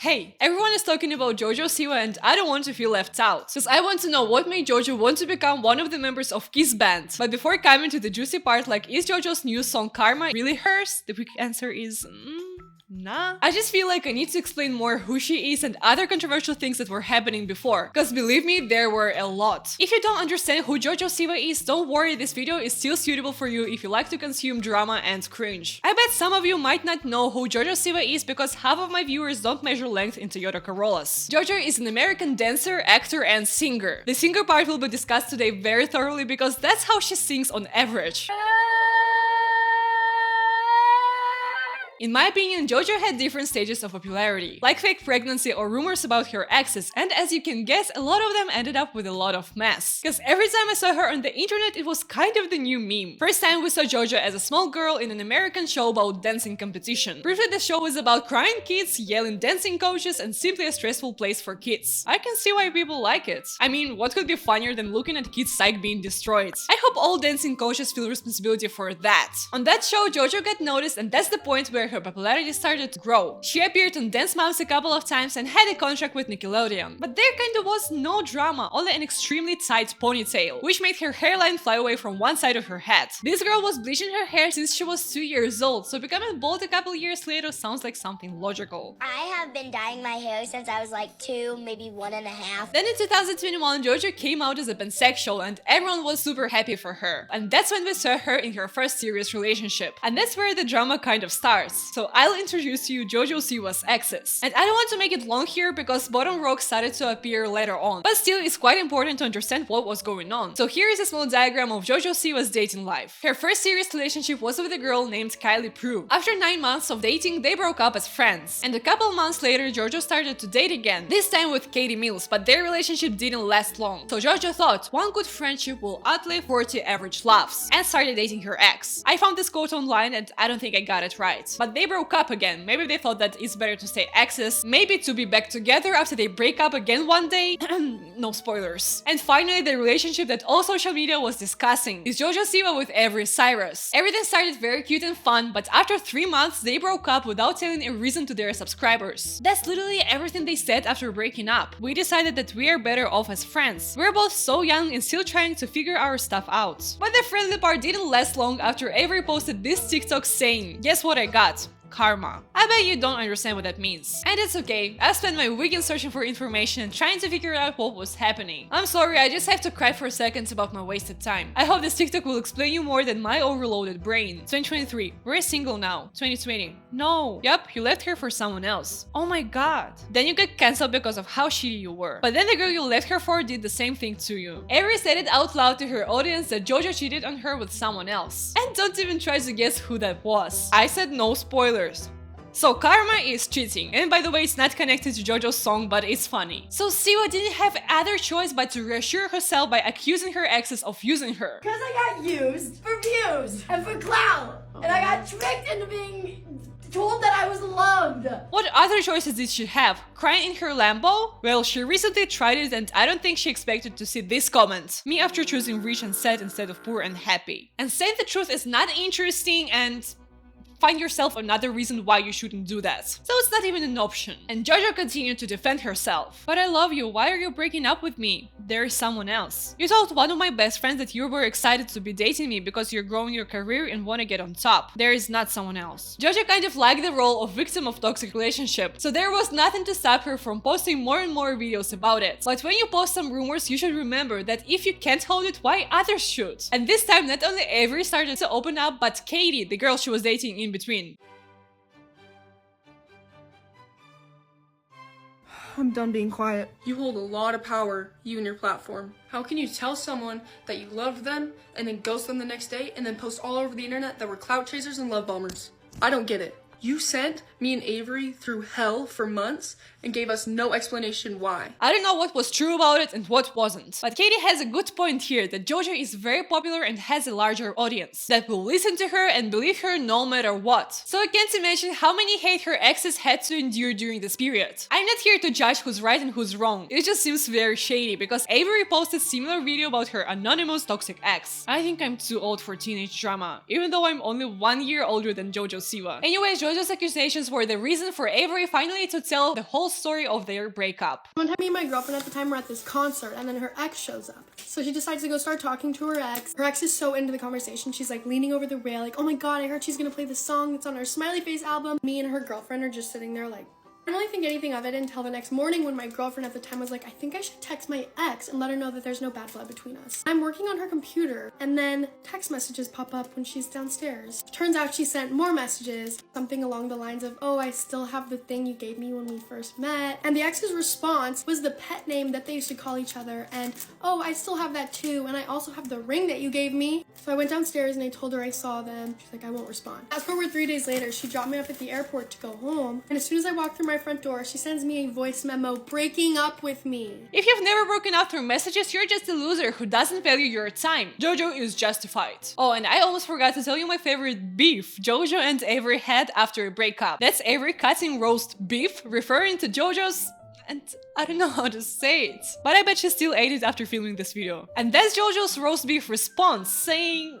Hey, everyone is talking about Jojo Siwa and I don't want to feel left out, because I want to know what made Jojo want to become one of the members of Kiss band. But before coming to the juicy part like is Jojo's new song Karma really hers? The quick answer is nah. I just feel like I need to explain more who she is and other controversial things that were happening before, because believe me, there were a lot. If you don't understand who Jojo Siwa is, don't worry, this video is still suitable for you if you like to consume drama and cringe. I bet some of you might not know who Jojo Siwa is because half of my viewers don't measure length in Toyota Corollas. Jojo is an American dancer, actor, and singer. The singer part will be discussed today very thoroughly because that's how she sings on average. In my opinion, Jojo had different stages of popularity, like fake pregnancy or rumors about her exes, and as you can guess, a lot of them ended up with a lot of mess. Cause every time I saw her on the internet, it was kind of the new meme. First time we saw Jojo as a small girl in an American show about dancing competition. Briefly, the show was about crying kids, yelling dancing coaches, and simply a stressful place for kids. I can see why people like it. I mean, what could be funnier than looking at kids' psyche being destroyed? I hope all dancing coaches feel responsibility for that. On that show, Jojo got noticed, and that's the point where her popularity started to grow. She appeared on Dance Moms a couple of times and had a contract with Nickelodeon. But there kinda was no drama, only an extremely tight ponytail, which made her hairline fly away from one side of her head. This girl was bleaching her hair since she was 2 years old, so becoming bald a couple years later sounds like something logical. I have been dyeing my hair since I was like 2, maybe 1.5. Then in 2021, Jojo came out as a pansexual and everyone was super happy for her. And that's when we saw her in her first serious relationship. And that's where the drama kind of starts. So I'll introduce to you Jojo Siwa's exes. And I don't want to make it long here because Bottom Rock started to appear later on. But still, it's quite important to understand what was going on. So here is a small diagram of Jojo Siwa's dating life. Her first serious relationship was with a girl named Kylie Prue. After 9 months of dating, they broke up as friends. And a couple months later, Jojo started to date again, this time with Katie Mills, but their relationship didn't last long. So Jojo thought one good friendship will outlive 40 average loves, and started dating her ex. I found this quote online and I don't think I got it right. But they broke up again. Maybe they thought that it's better to stay exes, maybe to be back together after they break up again one day. No spoilers. And finally, the relationship that all social media was discussing is Jojo Siwa with Avery Cyrus. Everything started very cute and fun, but after 3 months, they broke up without telling a reason to their subscribers. That's literally everything they said after breaking up. We decided that we are better off as friends. We're both so young and still trying to figure our stuff out. But the friendly part didn't last long after Avery posted this TikTok saying, "Guess what I got? Karma." I bet you don't understand what that means. And it's okay, I spent my weekend searching for information and trying to figure out what was happening. I'm sorry, I just have to cry for a second about my wasted time. I hope this TikTok will explain you more than my overloaded brain. 2023, we're single now. 2020, no. Yup, you left her for someone else. Oh my god. Then you get cancelled because of how shitty you were. But then the girl you left her for did the same thing to you. Avery said it out loud to her audience that Jojo cheated on her with someone else. And don't even try to guess who that was. I said no spoilers. So karma is cheating, and by the way, it's not connected to Jojo's song, but it's funny. So Siwa didn't have other choice but to reassure herself by accusing her exes of using her. Because I got used for views and for clout, and I got tricked into being told that I was loved. What other choices did she have? Crying in her Lambo? Well, she recently tried it and I don't think she expected to see this comment. Me after choosing rich and sad instead of poor and happy. And saying the truth is not interesting and find yourself another reason why you shouldn't do that. So it's not even an option. And Jojo continued to defend herself. But I love you, why are you breaking up with me? There is someone else. You told one of my best friends that you were excited to be dating me because you're growing your career and want to get on top. There is not someone else. Jojo kind of liked the role of victim of toxic relationship, so there was nothing to stop her from posting more and more videos about it. But when you post some rumors, you should remember that if you can't hold it, why others should? And this time, not only Avery started to open up, but Katie, the girl she was dating in between. I'm done being quiet. You hold a lot of power, you and your platform. How can you tell someone that you loved them and then ghost them the next day and then post all over the internet that we're clout chasers and love bombers? I don't get it. You sent me and Avery through hell for months and gave us no explanation why. I don't know what was true about it and what wasn't. But Katie has a good point here that Jojo is very popular and has a larger audience that will listen to her and believe her no matter what. So I can't imagine how many hate her exes had to endure during this period. I'm not here to judge who's right and who's wrong. It just seems very shady because Avery posted similar video about her anonymous toxic ex. I think I'm too old for teenage drama, even though I'm only 1 year older than Jojo Siwa. Anyways, Jojo's accusations were the reason for Avery finally to tell the whole story of their breakup. One time me and my girlfriend at the time were at this concert and then her ex shows up. So she decides to go start talking to her ex. Her ex is so into the conversation, she's like leaning over the rail like, oh my god, I heard she's gonna play the song that's on our Smiley Face album. Me and her girlfriend are just sitting there like, I didn't really think anything of it until the next morning when my girlfriend at the time was like, I think I should text my ex and let her know that there's no bad blood between us. I'm working on her computer and then text messages pop up when she's downstairs. Turns out she sent more messages, something along the lines of, oh, I still have the thing you gave me when we first met. And the ex's response was the pet name that they used to call each other and, oh, I still have that too, and I also have the ring that you gave me. So I went downstairs and I told her I saw them. She's like, I won't respond. Fast forward 3 days later, she dropped me off at the airport to go home, and as soon as I walked through my front door, she sends me a voice memo breaking up with me. If you've never broken up through messages, you're just a loser who doesn't value your time. Jojo is justified. Oh, and I almost forgot to tell you my favorite beef Jojo and Avery had after a breakup. That's Avery cutting roast beef, referring to Jojo's... and I don't know how to say it, but I bet she still ate it after filming this video. And that's Jojo's roast beef response, saying...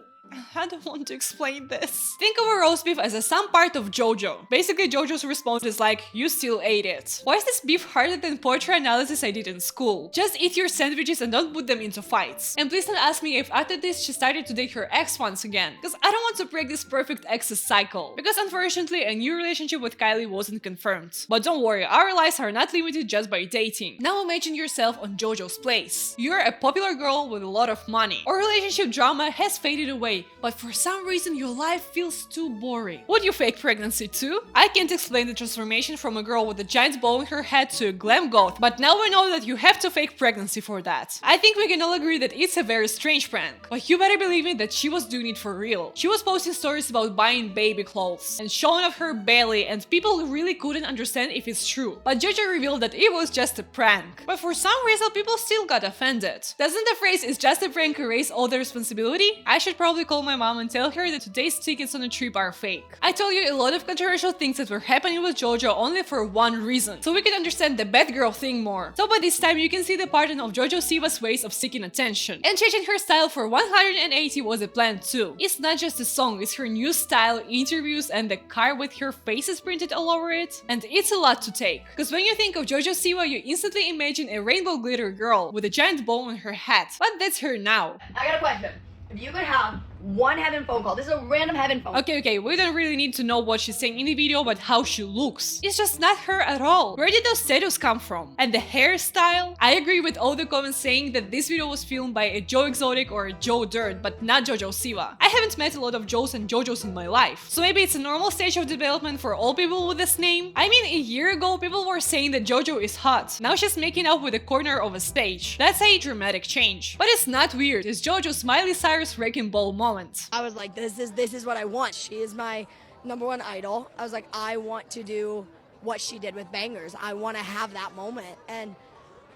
I don't want to explain this. Think of a roast beef as some part of Jojo. Basically, Jojo's response is like, you still ate it. Why is this beef harder than poetry analysis I did in school? Just eat your sandwiches and don't put them into fights. And please don't ask me if after this she started to date her ex once again, because I don't want to break this perfect exes cycle. Because unfortunately, a new relationship with Kylie wasn't confirmed. But don't worry, our lives are not limited just by dating. Now imagine yourself on Jojo's place. You're a popular girl with a lot of money. Our relationship drama has faded away, but for some reason your life feels too boring. Would you fake pregnancy too? I can't explain the transformation from a girl with a giant bow in her head to a glam goth, but now we know that you have to fake pregnancy for that. I think we can all agree that it's a very strange prank, but you better believe me that she was doing it for real. She was posting stories about buying baby clothes and showing off her belly, and people really couldn't understand if it's true. But Jojo revealed that it was just a prank. But for some reason people still got offended. Doesn't the phrase "it's just a prank" erase all the responsibility? I should probably call my mom and tell her that today's tickets on the trip are fake. I told you a lot of controversial things that were happening with Jojo only for one reason, so we can understand the bad girl thing more. So by this time you can see the pattern of Jojo Siwa's ways of seeking attention. And changing her style for 180 was a plan too. It's not just a song, it's her new style, interviews, and the car with her faces printed all over it. And it's a lot to take. Because when you think of Jojo Siwa, you instantly imagine a rainbow glitter girl with a giant bow on her head. But that's her now. I got a question. If you could have one heaven phone call, this is a random heaven phone. Okay, we don't really need to know what she's saying in the video, but how she looks. It's just not her at all. Where did those tattoos come from? And the hairstyle? I agree with all the comments saying that this video was filmed by a Joe Exotic or a Joe Dirt, but not Jojo Siwa. I haven't met a lot of Joes and Jojos in my life, so maybe it's a normal stage of development for all people with this name. I mean, a year ago people were saying that Jojo is hot. Now she's making out with a corner of a stage. That's a dramatic change. But it's not weird, it's Jojo's Miley Cyrus wrecking ball moment. I was like, this is what I want. She is my #1 idol. I was like, I want to do what she did with Bangers. I want to have that moment. And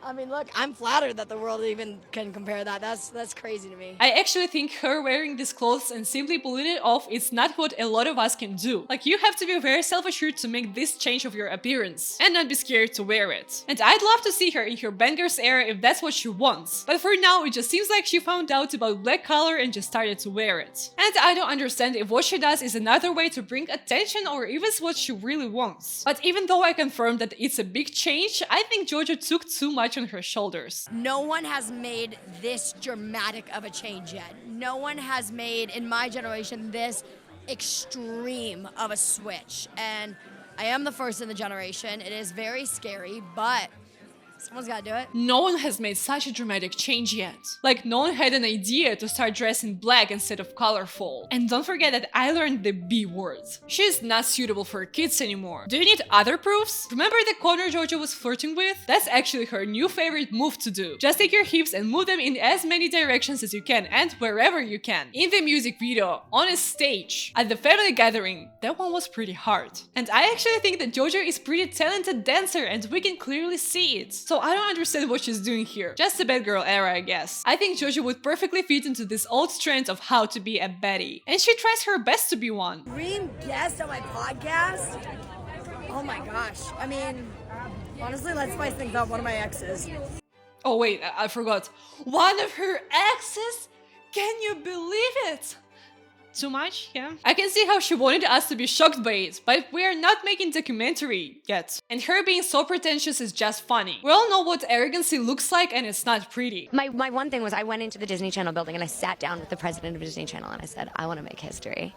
I mean, look, I'm flattered that the world even can compare that. That's crazy to me. I actually think her wearing these clothes and simply pulling it off is not what a lot of us can do. Like, you have to be very self-assured to make this change of your appearance and not be scared to wear it. And I'd love to see her in her Bangers era if that's what she wants. But for now, it just seems like she found out about black color and just started to wear it. And I don't understand if what she does is another way to bring attention or if it's what she really wants. But even though I confirmed that it's a big change, I think Jojo took too much on her shoulders. No one has made this dramatic of a change yet. No one has made, in my generation, this extreme of a switch. And I am the first in the generation. It is very scary, but someone's gotta do it. No one has made such a dramatic change yet. Like, no one had an idea to start dressing black instead of colorful. And don't forget that I learned the B word. She's not suitable for kids anymore. Do you need other proofs? Remember the corner Jojo was flirting with? That's actually her new favorite move to do. Just take your hips and move them in as many directions as you can and wherever you can. In the music video, on a stage, at the family gathering, that one was pretty hard. And I actually think that Jojo is pretty talented dancer and we can clearly see it. So I don't understand what she's doing here. Just a bad girl era, I guess. I think Jojo would perfectly fit into this old trend of how to be a baddie. And she tries her best to be one. Dream guest on my podcast? Oh my gosh. I mean, honestly, let's spice things up. One of my exes. Oh wait, I forgot. One of her exes? Can you believe it? too much, yeah. I can see how she wanted us to be shocked by it, but we are not making documentary yet. And her being so pretentious is just funny. We all know what arrogancy looks like and it's not pretty. My one thing was I went into the Disney Channel building and I sat down with the president of Disney Channel and I said, I want to make history.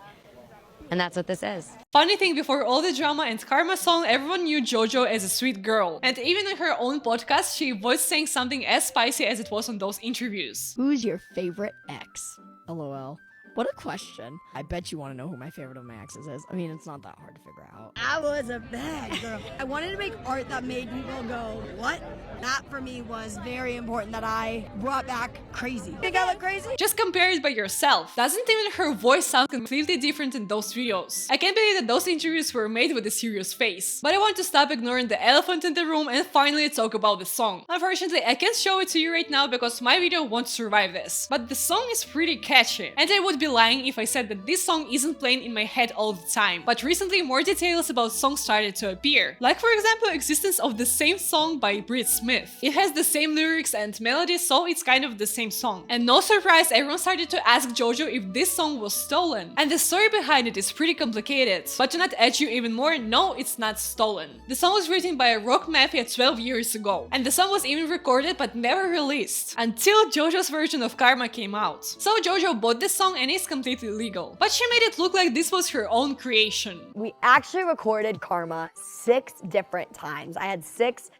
And that's what this is. Funny thing, before all the drama and Karma song, everyone knew Jojo as a sweet girl. And even in her own podcast, she was saying something as spicy as it was on those interviews. Who's your favorite ex? LOL. What a question. I bet you want to know who my favorite of my exes is. I mean, it's not that hard to figure out. I was a bad girl. I wanted to make art that made people go, what? That for me was very important, that I brought back crazy. Think I look crazy? Just compare it by yourself. Doesn't even her voice sound completely different in those videos? I can't believe that those interviews were made with a serious face. But I want to stop ignoring the elephant in the room and finally talk about the song. Unfortunately, I can't show it to you right now because my video won't survive this. But the song is pretty catchy. And I would be lying if I said that this song isn't playing in my head all the time. But recently more details about songs started to appear. Like for example, existence of the same song by Brit Smith. It has the same lyrics and melody, so it's kind of the same song. And no surprise, everyone started to ask Jojo if this song was stolen. And the story behind it is pretty complicated. But to not edge you even more, no, it's not stolen. The song was written by a rock mafia 12 years ago. And the song was even recorded but never released. Until Jojo's version of Karma came out. So Jojo bought this song and it's completely legal. But she made it look like this was her own creation. We actually recorded Karma 6 different times. I had 6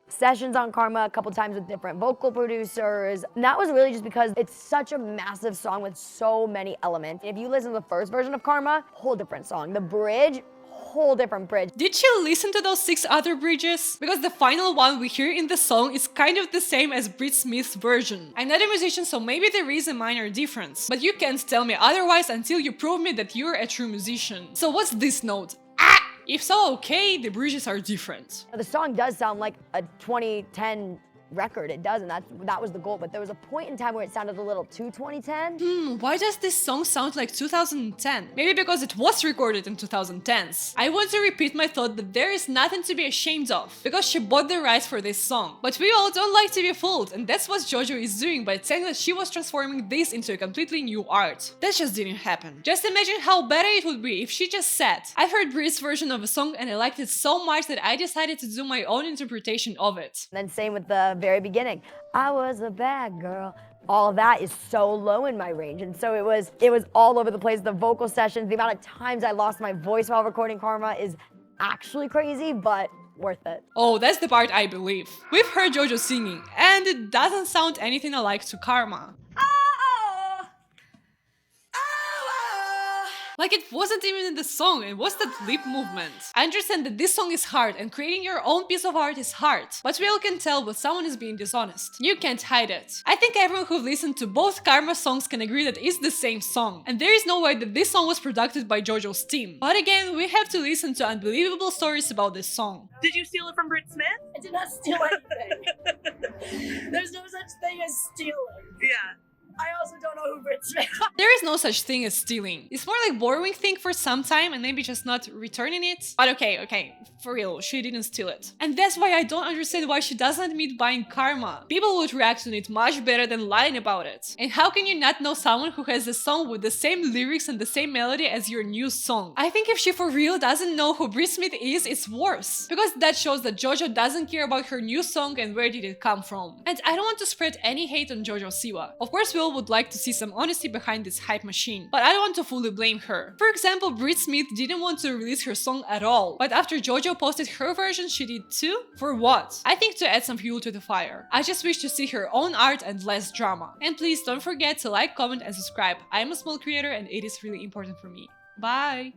sessions on Karma, a couple times with different vocal producers. And that was really just because it's such a massive song with so many elements. If you listen to the first version of Karma, whole different song. The bridge, whole different bridge. Did you listen to those 6 other bridges? Because the final one we hear in the song is kind of the same as Brit Smith's version. I'm not a musician, so maybe there is a minor difference. But you can't tell me otherwise until you prove me that you're a true musician. So what's this note? If so, okay, the bridges are different. The song does sound like a 2010 record, it does, and that was the goal, but there was a point in time where it sounded a little too 2010. Why does this song sound like 2010? Maybe because it was recorded in 2010s. I want to repeat my thought that there is nothing to be ashamed of, because she bought the rights for this song. But we all don't like to be fooled, and that's what Jojo is doing by saying that she was transforming this into a completely new art. That just didn't happen. Just imagine how better it would be if she just said, I've heard Brit's version of a song and I liked it so much that I decided to do my own interpretation of it. And then same with the very beginning. I was a bad girl. All of that is so low in my range, and so it was all over the place. The vocal sessions, the amount of times I lost my voice while recording Karma is actually crazy, but worth it. Oh, that's the part I believe. We've heard Jojo singing, and it doesn't sound anything alike to Karma. Like it wasn't even in the song, it was that lip movement. I understand that this song is hard and creating your own piece of art is hard, but we all can tell when someone is being dishonest. You can't hide it. I think everyone who listened to both Karma songs can agree that it's the same song, and there is no way that this song was produced by Jojo's team. But again, we have to listen to unbelievable stories about this song. Did you steal it from Brit Smith? I did not steal anything. There's no such thing as stealing. Yeah. I also don't know who Brit Smith is. There is no such thing as stealing. It's more like borrowing thing for some time and maybe just not returning it. But okay, for real, she didn't steal it. And that's why I don't understand why she doesn't admit buying Karma. People would react to it much better than lying about it. And how can you not know someone who has a song with the same lyrics and the same melody as your new song? I think if she for real doesn't know who Brit Smith is, it's worse. Because that shows that Jojo doesn't care about her new song and where did it come from. And I don't want to spread any hate on Jojo Siwa. Of course, we all would like to see some honesty behind this hype machine, but I don't want to fully blame her. For example, Brit Smith didn't want to release her song at all, but after Jojo posted her version, she did too? For what? I think to add some fuel to the fire. I just wish to see her own art and less drama. And please don't forget to like, comment and subscribe. I'm a small creator and it is really important for me. Bye!